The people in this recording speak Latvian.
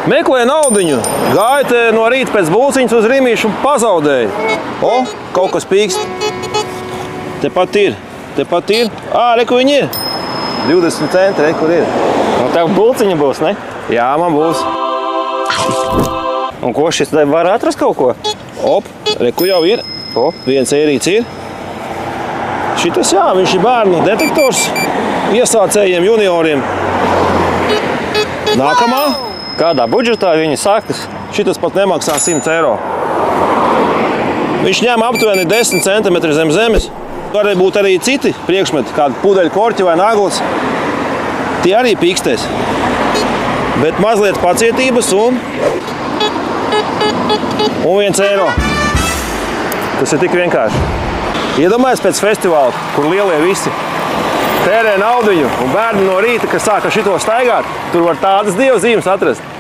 Meklēja naudiņu. Gāja te no rīta pēc bulciņas uz Rimīšu un pazaudēja. O, kaut kas pīkst. Tepat ir. Reku viņi ir. 20 centi, reku ir. Un tev bulciņa būs, ne? Jā, man būs. Un ko šis var atrast kaut ko? Op, reku jau ir. O. Viens ērīts ir. Šitas jā, viņš ir bērnu detektors iesācējiem, junioriem. Nākamā. Kādā budžetā viņi sākas? Šitas pat nemaksā 100 eiro. Viņš ņem aptuveni 10 cm zem zemes. Var būt arī citi priekšmeti, kādi pudeļu korķi vai nagls. Tie arī pīkstēs. Bet mazliet pacietības un 1 eiro. Tas ir tik vienkārši. Iedomājies pēc festivāla, kur lielie visi tērē naudiņu un bērni no rīta, kas sāka šito staigāt, tur var tādas dievzīmes atrast.